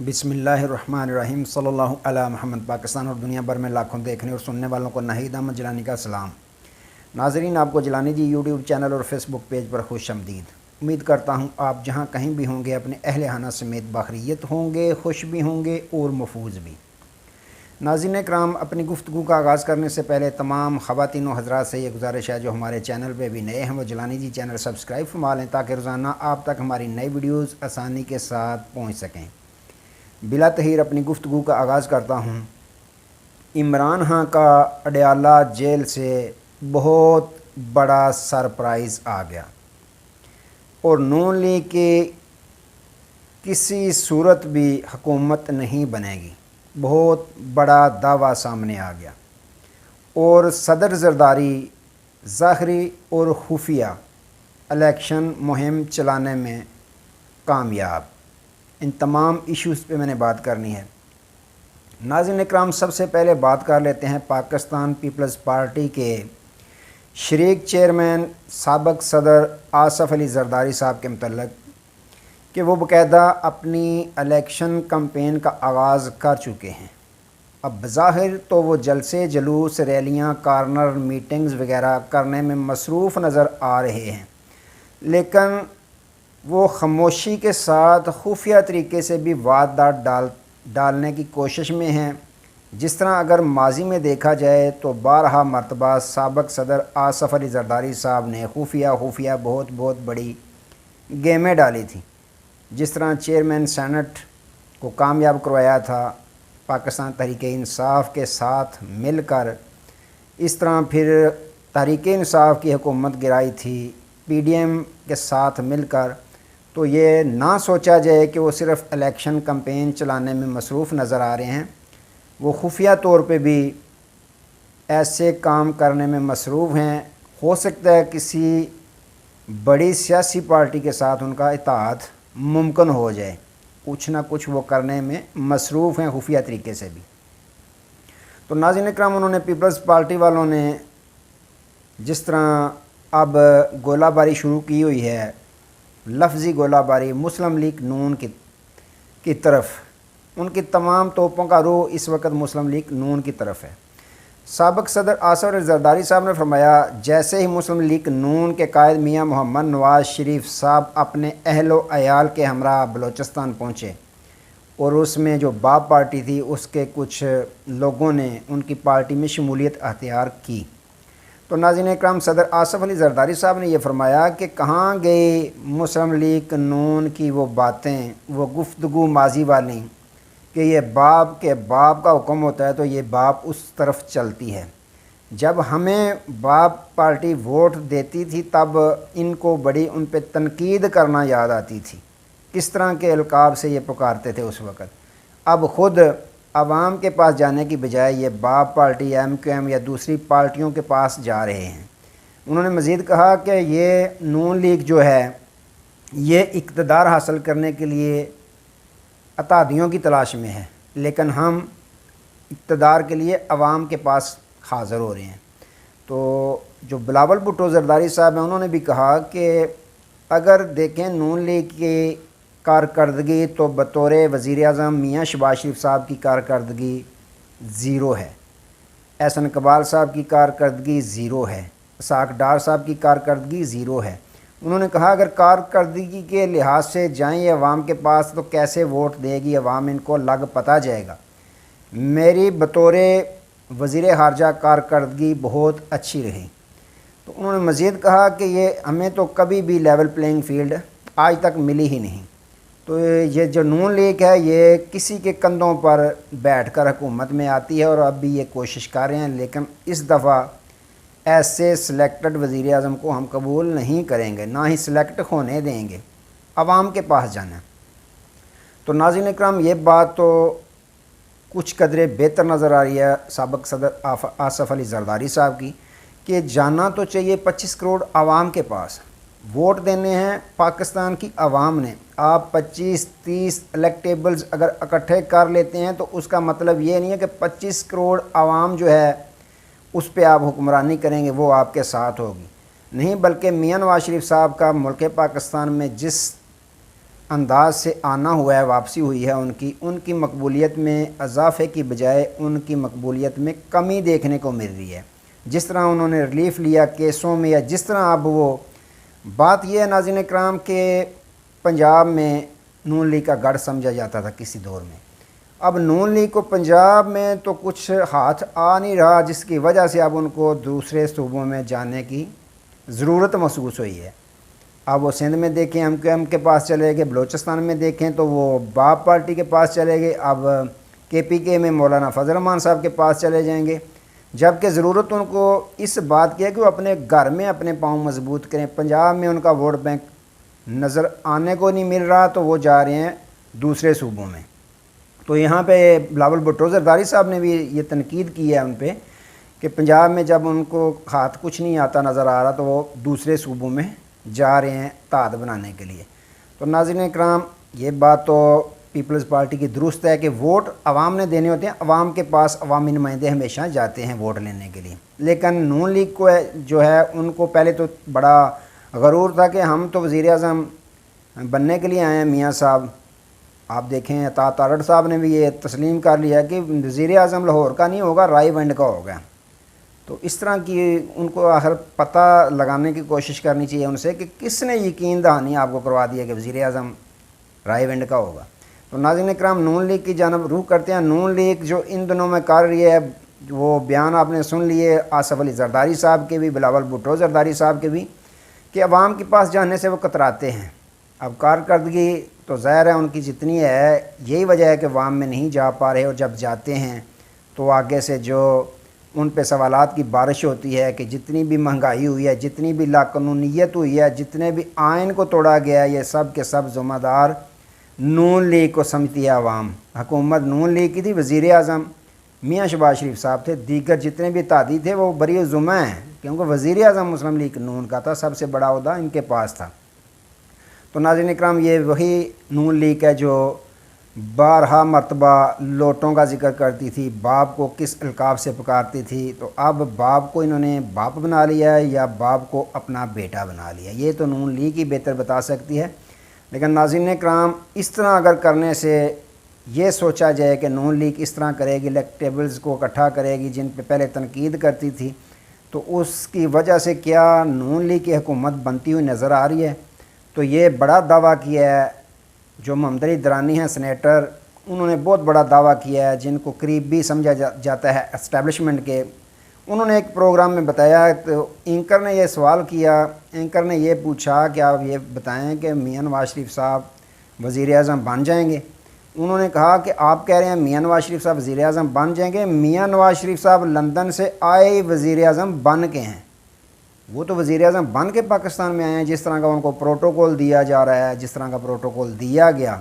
بسم اللہ الرحمن الرحیم صلی اللہ علیہ محمد۔ پاکستان اور دنیا بھر میں لاکھوں دیکھنے اور سننے والوں کو ناہید احمد جیلانی کا سلام۔ ناظرین، آپ کو جیلانی جی یوٹیوب چینل اور فیس بک پیج پر خوش آمدید۔ امید کرتا ہوں آپ جہاں کہیں بھی ہوں گے اپنے اہل خانہ سمیت بخیریت ہوں گے، خوش بھی ہوں گے اور محفوظ بھی۔ ناظرین کرام، اپنی گفتگو کا آغاز کرنے سے پہلے تمام خواتین و حضرات سے یہ گزارش ہے جو ہمارے چینل پہ بھی نئے ہیں وہ جیلانی جی چینل سبسکرائب فرما لیں تاکہ روزانہ آپ تک ہماری نئی ویڈیوز آسانی کے ساتھ پہنچ سکیں۔ بلا تحیر اپنی گفتگو کا آغاز کرتا ہوں۔ عمران خان کا اڈیالہ جیل سے بہت بڑا سرپرائز آ گیا اور نون لیگ کی کسی صورت بھی حکومت نہیں بنے گی، بہت بڑا دعویٰ سامنے آ گیا اور صدر زرداری ظاہری اور خفیہ الیکشن مہم چلانے میں کامیاب۔ ان تمام ایشوز پہ میں نے بات کرنی ہے۔ ناظرین اکرام، سب سے پہلے بات کر لیتے ہیں پاکستان پیپلز پارٹی کے شریک چیئرمین سابق صدر آصف علی زرداری صاحب کے متعلق کہ وہ باقاعدہ اپنی الیکشن کمپین کا آغاز کر چکے ہیں۔ اب بظاہر تو وہ جلسے جلوس، ریلیاں، کارنر میٹنگز وغیرہ کرنے میں مصروف نظر آ رہے ہیں، لیکن وہ خاموشی کے ساتھ خفیہ طریقے سے بھی واردات ڈالنے کی کوشش میں ہیں۔ جس طرح اگر ماضی میں دیکھا جائے تو بارہا مرتبہ سابق صدر آصف علی زرداری صاحب نے خفیہ بہت بڑی گیمیں ڈالی تھیں۔ جس طرح چیئرمین سینٹ کو کامیاب کروایا تھا پاکستان تحریک انصاف کے ساتھ مل کر، اس طرح پھر تحریک انصاف کی حکومت گرائی تھی پی ڈی ایم کے ساتھ مل کر۔ تو یہ نہ سوچا جائے کہ وہ صرف الیکشن کمپین چلانے میں مصروف نظر آ رہے ہیں، وہ خفیہ طور پہ بھی ایسے کام کرنے میں مصروف ہیں۔ ہو سکتا ہے کسی بڑی سیاسی پارٹی کے ساتھ ان کا اتحاد ممکن ہو جائے، کچھ نہ کچھ وہ کرنے میں مصروف ہیں خفیہ طریقے سے بھی۔ تو ناظرین اکرام، انہوں نے پیپلز پارٹی والوں نے جس طرح اب گولہ باری شروع کی ہوئی ہے، لفظی گولہ باری مسلم لیگ نون کی طرف، ان کی تمام توپوں کا رخ اس وقت مسلم لیگ نون کی طرف ہے۔ سابق صدر آصف علی زرداری صاحب نے فرمایا، جیسے ہی مسلم لیگ نون کے قائد میاں محمد نواز شریف صاحب اپنے اہل و عیال کے ہمراہ بلوچستان پہنچے اور اس میں جو باب پارٹی تھی اس کے کچھ لوگوں نے ان کی پارٹی میں شمولیت اختیار کی، تو ناظرین اکرام صدر آصف علی زرداری صاحب نے یہ فرمایا کہ کہاں گئی مسلم لیگ نون کی وہ باتیں، وہ گفتگو ماضی والی کہ یہ باپ کے باپ کا حکم ہوتا ہے تو یہ باپ اس طرف چلتی ہے۔ جب ہمیں باپ پارٹی ووٹ دیتی تھی تب ان کو بڑی ان پہ تنقید کرنا یاد آتی تھی، کس طرح کے القاب سے یہ پکارتے تھے اس وقت۔ اب خود عوام کے پاس جانے کی بجائے یہ باپ پارٹی ایم کیو ایم یا دوسری پارٹیوں کے پاس جا رہے ہیں۔ انہوں نے مزید کہا کہ یہ نون لیگ جو ہے یہ اقتدار حاصل کرنے کے لیے اتحادیوں کی تلاش میں ہے، لیکن ہم اقتدار کے لیے عوام کے پاس حاضر ہو رہے ہیں۔ تو جو بلاول بھٹو زرداری صاحب ہیں انہوں نے بھی کہا کہ اگر دیکھیں نون لیگ کی کارکردگی تو بطور وزیر اعظم میاں شہباز شریف صاحب کی کارکردگی زیرو ہے، احسن اقبال صاحب کی کارکردگی زیرو ہے، اسحاق ڈار صاحب کی کارکردگی زیرو ہے۔ انہوں نے کہا اگر کارکردگی کے لحاظ سے جائیں یہ عوام کے پاس تو کیسے ووٹ دے گی عوام، ان کو لگ پتہ جائے گا۔ میری بطور وزیر خارجہ کارکردگی بہت اچھی رہی۔ تو انہوں نے مزید کہا کہ یہ ہمیں تو کبھی بھی لیول پلینگ فیلڈ آج تک ملی ہی نہیں۔ تو یہ جو نون لیگ ہے یہ کسی کے کندھوں پر بیٹھ کر حکومت میں آتی ہے اور اب بھی یہ کوشش کر رہے ہیں، لیکن اس دفعہ ایسے سلیکٹڈ وزیر اعظم کو ہم قبول نہیں کریں گے، نہ ہی سلیکٹ ہونے دیں گے، عوام کے پاس جانا ہے۔ تو ناظرین اکرام، یہ بات تو کچھ قدرے بہتر نظر آ رہی ہے سابق صدر آصف علی زرداری صاحب کی کہ جانا تو چاہیے 25 کروڑ عوام کے پاس، ووٹ دینے ہیں پاکستان کی عوام نے۔ آپ 25-30 الیکٹیبلز اگر اکٹھے کر لیتے ہیں تو اس کا مطلب یہ نہیں ہے کہ 25 کروڑ عوام جو ہے اس پہ آپ حکمرانی کریں گے، وہ آپ کے ساتھ ہوگی، نہیں، بلکہ میاں نواز شریف صاحب کا ملک پاکستان میں جس انداز سے آنا ہوا ہے، واپسی ہوئی ہے ان کی مقبولیت میں اضافے کی بجائے ان کی مقبولیت میں کمی دیکھنے کو مل رہی ہے۔ جس طرح انہوں نے ریلیف لیا کیسوں میں، یا جس طرح اب وہ بات یہ ہے ناظرین اکرام کہ پنجاب میں نون لیگ کا گڑھ سمجھا جاتا تھا کسی دور میں، اب نون لیگ کو پنجاب میں تو کچھ ہاتھ آ نہیں رہا، جس کی وجہ سے اب ان کو دوسرے صوبوں میں جانے کی ضرورت محسوس ہوئی ہے۔ اب وہ سندھ میں دیکھیں ایم کیو ایم کے پاس چلے گئے، بلوچستان میں دیکھیں تو وہ باب پارٹی کے پاس چلے گئے، اب کے پی کے میں مولانا فضل الرحمان صاحب کے پاس چلے جائیں گے، جبکہ ضرورت ان کو اس بات کی ہے کہ وہ اپنے گھر میں اپنے پاؤں مضبوط کریں۔ پنجاب میں ان کا ووٹ بینک نظر آنے کو نہیں مل رہا تو وہ جا رہے ہیں دوسرے صوبوں میں۔ تو یہاں پہ بلاول بھٹو زرداری صاحب نے بھی یہ تنقید کی ہے ان پہ کہ پنجاب میں جب ان کو ہاتھ کچھ نہیں آتا نظر آ رہا تو وہ دوسرے صوبوں میں جا رہے ہیں اتحاد بنانے کے لیے۔ تو ناظرین اکرام یہ بات تو پیپلز پارٹی کی درست ہے کہ ووٹ عوام نے دینے ہوتے ہیں، عوام کے پاس عوامی نمائندے ہمیشہ جاتے ہیں ووٹ لینے کے لیے، لیکن نون لیگ کو جو ہے ان کو پہلے تو بڑا غرور تھا کہ ہم تو وزیر اعظم بننے کے لیے آئے ہیں میاں صاحب۔ آپ دیکھیں عطا تارڑ صاحب نے بھی یہ تسلیم کر لیا کہ وزیر اعظم لاہور کا نہیں ہوگا، رائے ونڈ کا ہوگا۔ تو اس طرح کی ان کو آخر پتہ لگانے کی کوشش کرنی چاہیے ان سے کہ کس نے یقین دہانی آپ کو کروا دیا کہ وزیر اعظم رائے ونڈ کا ہوگا۔ تو ناظرین اکرام نون لیگ کی جانب رخ کرتے ہیں۔ نون لیگ جو ان دنوں میں کر رہی ہے، وہ بیان آپ نے سن لیے آصف علی زرداری صاحب کے بھی، بلاول بھٹو زرداری صاحب کے بھی، کہ عوام کے پاس جانے سے وہ کتراتے ہیں۔ اب کارکردگی تو ظاہر ہے ان کی جتنی ہے، یہی وجہ ہے کہ عوام میں نہیں جا پا رہے، اور جب جاتے ہیں تو آگے سے جو ان پہ سوالات کی بارش ہوتی ہے کہ جتنی بھی مہنگائی ہوئی ہے، جتنی بھی لاقانونیت ہوئی ہے، جتنے بھی آئین کو توڑا گیا ہے، یہ سب کے سب ذمہ دار نون لیگ کو سمجھتی ہے عوام۔ حکومت نون لیگ کی تھی، وزیر اعظم میاں شہباز شریف صاحب تھے، دیگر جتنے بھی اتحادی تھے وہ بری ذمہ ہیں، کیونکہ وزیر اعظم مسلم لیگ نون کا تھا، سب سے بڑا عہدہ ان کے پاس تھا۔ تو ناظرین اکرام یہ وہی نون لیگ ہے جو بارہا مرتبہ لوٹوں کا ذکر کرتی تھی، باپ کو کس القاب سے پکارتی تھی، تو اب باپ کو انہوں نے باپ بنا لیا ہے یا باپ کو اپنا بیٹا بنا لیا۔ یہ تو نون لیگ ہی بہتر بتا سکتی ہے۔ لیکن ناظرین اکرام اس طرح اگر کرنے سے یہ سوچا جائے کہ نون لیگ اس طرح کرے گی، الیکٹیبلز کو اکٹھا کرے گی جن پہ پہلے تنقید کرتی تھی، تو اس کی وجہ سے کیا نون لیگ کی حکومت بنتی ہوئی نظر آ رہی ہے؟ تو یہ بڑا دعویٰ کیا ہے جو محمد علی درانی ہیں سینیٹر، انہوں نے بہت بڑا دعویٰ کیا ہے، جن کو قریبی سمجھا جاتا ہے اسٹیبلشمنٹ کے۔ انہوں نے ایک پروگرام میں بتایا، تو اینکر نے یہ سوال کیا، اینکر نے یہ پوچھا کہ آپ یہ بتائیں کہ میاں نواز شریف صاحب وزیر اعظم بن جائیں گے؟ انہوں نے کہا کہ آپ کہہ رہے ہیں میاں نواز شریف صاحب وزیر اعظم بن جائیں گے، میاں نواز شریف صاحب لندن سے آئے وزیر اعظم بن کے ہیں، وہ تو وزیر اعظم بن کے پاکستان میں آئے ہیں، جس طرح کا ان کو پروٹوکول دیا جا رہا ہے، جس طرح کا پروٹوکول دیا گیا۔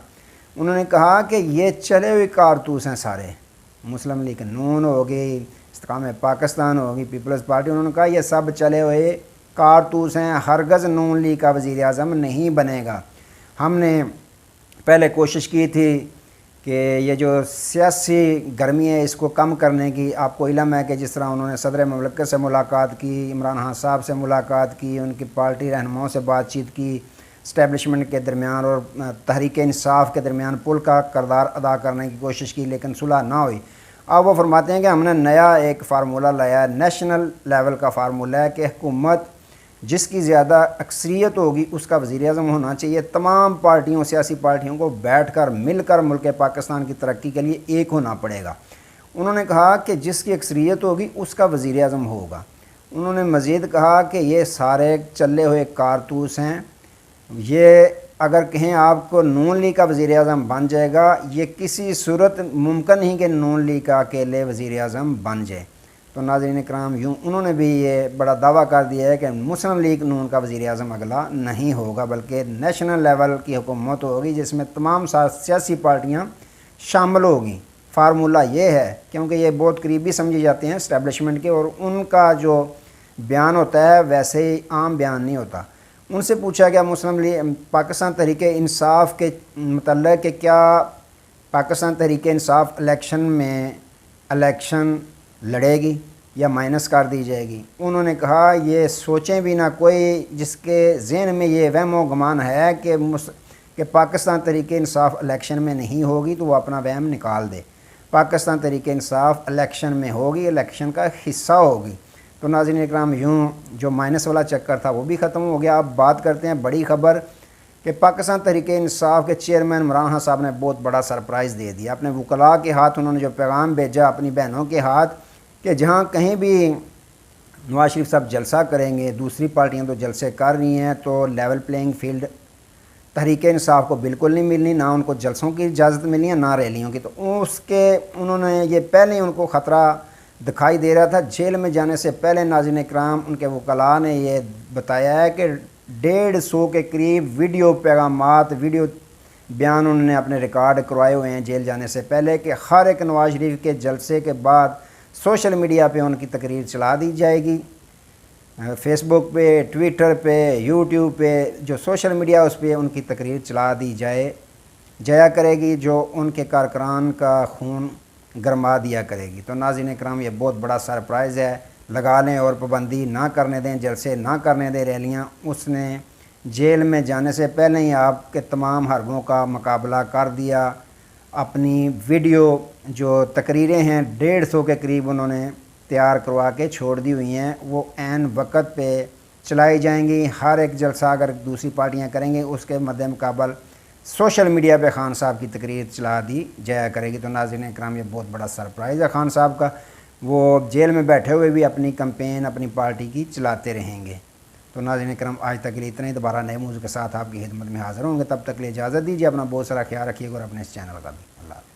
انہوں نے کہا کہ یہ چلے ہوئے کارتوس ہیں سارے، مسلم لیگ نون ہوگی، استقامت پاکستان ہوگی، پیپلز پارٹی، انہوں نے کہا یہ سب چلے ہوئے کارتوس ہیں، ہرگز نون لیگ کا وزیر اعظم نہیں بنے گا۔ ہم نے پہلے کوشش کی تھی کہ یہ جو سیاسی گرمی ہے اس کو کم کرنے کی، آپ کو علم ہے کہ جس طرح انہوں نے صدر مملکت سے ملاقات کی، عمران خان صاحب سے ملاقات کی، ان کی پارٹی رہنماؤں سے بات چیت کی، اسٹیبلشمنٹ کے درمیان اور تحریک انصاف کے درمیان پل کا کردار ادا کرنے کی کوشش کی، لیکن صلح نہ ہوئی۔ اب وہ فرماتے ہیں کہ ہم نے نیا ایک فارمولہ لایا ہے، نیشنل لیول کا فارمولہ ہے کہ حکومت جس کی زیادہ اکثریت ہوگی اس کا وزیر اعظم ہونا چاہیے۔ تمام پارٹیوں، سیاسی پارٹیوں کو بیٹھ کر مل کر ملک پاکستان کی ترقی کے لیے ایک ہونا پڑے گا۔ انہوں نے کہا کہ جس کی اکثریت ہوگی اس کا وزیر اعظم ہوگا۔ انہوں نے مزید کہا کہ یہ سارے چلے ہوئے کارتوس ہیں، یہ اگر کہیں آپ کو نون لیگ کا وزیر اعظم بن جائے گا، یہ کسی صورت ممکن نہیں کہ نون لیگ کا اکیلے وزیر اعظم بن جائے۔ تو ناظرین اکرام یوں انہوں نے بھی یہ بڑا دعویٰ کر دیا ہے کہ مسلم لیگ نون کا وزیر اعظم اگلا نہیں ہوگا، بلکہ نیشنل لیول کی حکومت ہوگی جس میں تمام سیاسی پارٹیاں شامل ہوگی۔ فارمولہ یہ ہے، کیونکہ یہ بہت قریبی سمجھے جاتے ہیں اسٹیبلشمنٹ کے، اور ان کا جو بیان ہوتا ہے ویسے ہی عام بیان نہیں ہوتا۔ ان سے پوچھا گیا مسلم لیگ پاکستان تحریک انصاف کے متعلق کہ کیا پاکستان تحریک انصاف الیکشن لڑے گی یا مائنس کر دی جائے گی؟ انہوں نے کہا یہ سوچیں بھی نہ کوئی جس کے ذہن میں یہ وہم و گمان ہے کہ کہ پاکستان تحریک انصاف الیکشن میں نہیں ہوگی تو وہ اپنا وہم نکال دے، پاکستان تحریک انصاف الیکشن میں ہوگی، الیکشن کا حصہ ہوگی۔ تو ناظرین اکرام، یوں جو مائنس والا چکر تھا وہ بھی ختم ہو گیا۔ اب بات کرتے ہیں بڑی خبر کہ پاکستان تحریک انصاف کے چیئرمین عمران خان صاحب نے بہت بڑا سرپرائز دے دیا اپنے وکلاء کے ہاتھ۔ انہوں نے جو پیغام بھیجا اپنی بہنوں کے ہاتھ کہ جہاں کہیں بھی نواز شریف صاحب جلسہ کریں گے، دوسری پارٹیاں تو جلسے کر رہی ہیں، تو level playing field Tehreek Insaf کو بالکل نہیں ملنی، نہ ان کو جلسوں کی اجازت ملنی ہے نہ ریلیوں کی۔ تو اس کے انہوں نے یہ پہلے ان کو خطرہ دکھائی دے رہا تھا۔ جیل میں جانے سے پہلے ناظرین اکرام ان کے وکلاء نے یہ بتایا ہے کہ 150 کے قریب ویڈیو پیغامات، ویڈیو بیان انہوں نے اپنے ریکارڈ کروائے ہوئے ہیں جیل جانے سے پہلے کہ ہر ایک نواز شریف کے جلسے کے بعد سوشل میڈیا پہ ان کی تقریر چلا دی جائے گی، فیس بک پہ، ٹویٹر پہ، یوٹیوب پہ، جو سوشل میڈیا اس پہ ان کی تقریر چلا دی جایا کرے گی، جو ان کے کارکنان کا خون گرما دیا کرے گی۔ تو ناظرین اکرام، یہ بہت بڑا سرپرائز ہے، لگا لیں اور پابندی نہ کرنے دیں، جلسے نہ کرنے دیں، ریلیاں۔ اس نے جیل میں جانے سے پہلے ہی آپ کے تمام حربوں کا مقابلہ کر دیا۔ اپنی ویڈیو جو تقریریں ہیں 150 کے قریب انہوں نے تیار کروا کے چھوڑ دی ہوئی ہیں، وہ عین وقت پہ چلائی جائیں گی۔ ہر ایک جلسہ اگر دوسری پارٹیاں کریں گے اس کے مد مقابل سوشل میڈیا پہ خان صاحب کی تقریر چلا دی جایا کرے گی۔ تو ناظرین اکرام، یہ بہت بڑا سرپرائز ہے خان صاحب کا۔ وہ جیل میں بیٹھے ہوئے بھی اپنی کمپین اپنی پارٹی کی چلاتے رہیں گے۔ تو ناظرین اکرام، آج تک کے لیے اتنا ہی۔ دوبارہ نئے موضوع کے ساتھ آپ کی خدمت میں حاضر ہوں گے، تب تک کے لیے اجازت دیجیے۔ اپنا بہت سارا خیال رکھیے گا اور اپنے اس چینل کا بھی۔ اللہ حافظ۔